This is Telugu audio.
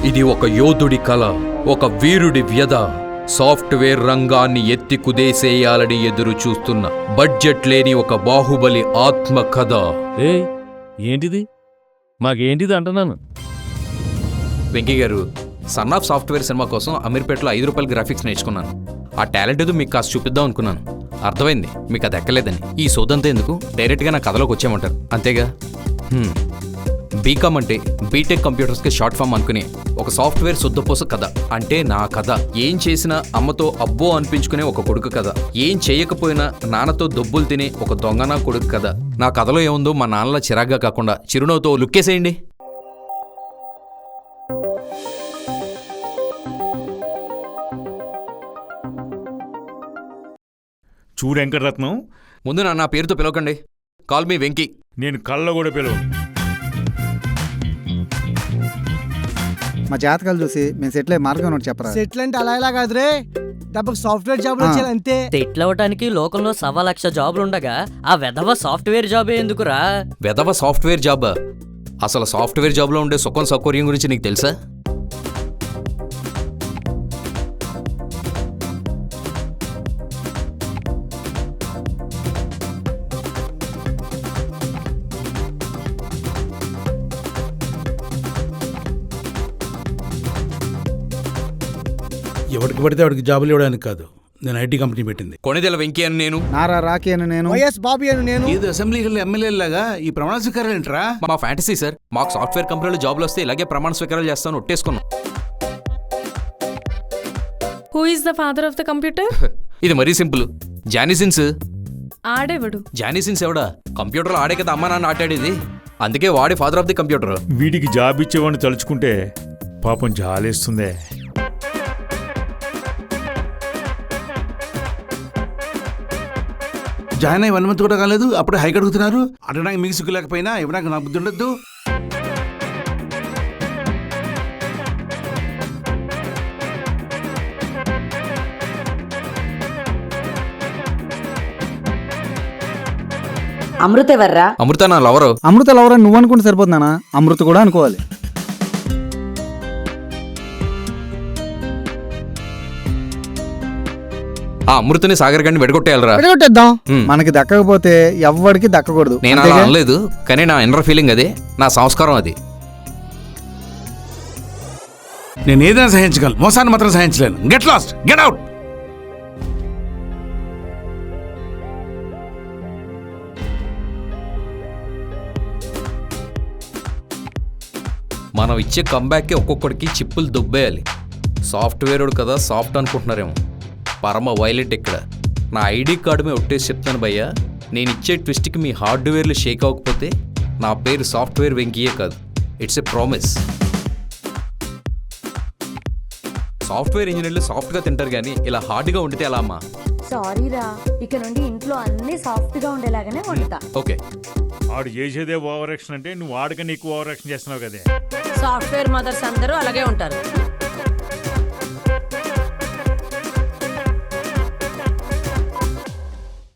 ఇది ఒక యోధుడి కల, ఒక వీరుడి వ్యధ. సాఫ్ట్వేర్ రంగాన్ని ఎత్తి కుదేసేయాలని ఎదురు చూస్తున్న బడ్జెట్ లేని ఒక బాహుబలి ఆత్మ కథ. ఏంటిది? మాకేంటిది అంటున్నాను. వెంకీ గారు, సన్ ఆఫ్ సాఫ్ట్వేర్ సినిమా కోసం అమీర్పేటలో 5 రూపాయల గ్రాఫిక్స్ నేర్చుకున్నాను. ఆ టాలెంట్ ఏదో మీకు కాస్త చూపిద్దాం అనుకున్నాను. అర్థమైంది, మీకు అది ఎక్కలేదని. ఈ సోదంతా ఎందుకు, డైరెక్ట్గా నా కథలోకి వచ్చామంటారు అంతేగా. బీకామ్ అంటే బీటెక్ కంప్యూటర్స్కి షార్ట్ ఫామ్ అనుకునే ఒక సాఫ్ట్వేర్ శుద్ధపోస కథ అంటే నా కథ. ఏం చేసినా అమ్మతో అబ్బో అనిపించుకునే ఒక కొడుకు కథ. ఏం చేయకపోయినా నాన్నతో దొబ్బులు తినే ఒక దొంగనా కొడుకు కథ. నా కథలో ఏముందో మా నాన్నలా చిరాగ్గా కాకుండా చిరునవ్వుతో లుక్కేసేయండి. చూడు వెంకటరత్నం, ముందు నా పేరుతో పిలవకండి. Call me Venky. నేను కళ్ళ కూడా పిలవు. మా జాతకాలు చూసి మేము సెటిల్ అయ్యే మార్గం ఒకటి చెప్పరా? సెటిల్ అంటే అలా ఇలా కాదురే, డబ్బుకి సాఫ్ట్వేర్ జాబ్ వచ్చేయాలి అంతే. సెటిల్ అవ్వడానికి లోకంలో 1,00,000 జాబులుండగా ఆ వెధవ సాఫ్ట్వేర్ జాబే ఎందుకురా? వెధవ సాఫ్ట్వేర్ జాబ్? అసలు సాఫ్ట్వేర్ జాబ్లో ఉండే సుఖం సౌకర్యం గురించి నీకు తెలుసా? ఎవరికి పడితే వాడికి జాబులు ఇవ్వడానికి కాదు, నేను ఐటీ కంపెనీ పెట్టింది. కొణిదెల వెంకీ అని నేను. నారా రాకీ అని నేను. వైఎస్ బాబీ అని నేను. ఏదో అసెంబ్లీలో ఎమ్మెల్యేలాగా ఈ ప్రమాణ స్వీకారాలు ఏంట్రా? మా ఫ్యాంటసీ సార్. మాకు సాఫ్ట్వేర్ కంపెనీలో జాబ్లు వస్తే ఇలాగే ప్రమాణ స్వీకారాలు చేస్తాను ఒట్టేసుకున్నాం. Who is the father of the computer? ఇది మరీ సింపుల్. జానీసిన్స్. ఆడేవాడు? జానీసిన్స్ ఎవడా? కంప్యూటర్లో ఆడే కదా అమ్మా నాన్న ఆటాడేది. అందుకే వాడి ఫాదర్ ఆఫ్ ది కంప్యూటర్. వీడికి జాబ్ ఇచ్చేవాడిని తలుచుకుంటే పాపం జాలేస్తుందే. జాయిన్ అయ్యి 1 మంత్ కూడా కాలేదు, అప్పుడే హైక్ అడుగుతున్నారు. అడగడానికి మీకు సిగ్గు లేకపోయినా ఇవ్వడానికి నాకు బుద్ధి ఉండద్దు. అమృత ఎవర్రా? అమృత నా లవరు. అమృత లవర్ నువ్వు అనుకుంటే సరిపోతుందా? అమృత కూడా అనుకోవాలి. ఆ అమృతని సాగర్ గారిని వెడగొట్టేయాలరా. పెట్టేద్దాం. మనకి దక్కకపోతే ఎవ్వడికి దక్కకూడదు. నేను అలా అనలేదు, కానీ నా ఇన్నర్ ఫీలింగ్ అదే, నా సంస్కారం అది. నేను ఏదైనా సహించగలను, మోసాన్ని మాత్రం సహించలేను. Get lost, get out. మనం ఇచ్చే కంబ్యాక్కి ఒక్కొక్కడికి చిప్పులు దుబ్బేయాలి. సాఫ్ట్వేర్ కదా సాఫ్ట్ అనుకుంటున్నారేమో, పరమ వైలెట్ ఇక్కడ. నా ఐడి కార్డు మీద ఒట్టేసి చెప్తాను భయ్యా, నేను ఇచ్చే ట్విస్ట్కి మీ హార్డ్వేర్లు షేక్ అవ్వకపోతే నా పేరు సాఫ్ట్వేర్ వెంకీయే కాదు, ఇట్స్ ఎ ప్రామిస్. సాఫ్ట్వేర్ ఇంజనీర్లు సాఫ్ట్గా తింటారు కానీ ఇలా హార్డ్గా వండితే ఎలా అమ్మా? సారీరా, ఇక నుండి ఇంట్లో అన్ని సాఫ్ట్ గా ఉండేలాగానే వండుతా. ఓకే. ఆడు చేసేదే ఓవర్ యాక్షన్ అంటే నువ్వు ఆడకని ఎక్కువ ఓవర్ యాక్షన్ చేస్తున్నావు కదే. సాఫ్ట్వేర్ మదర్స్ అందరూ అలాగే ఉంటారు.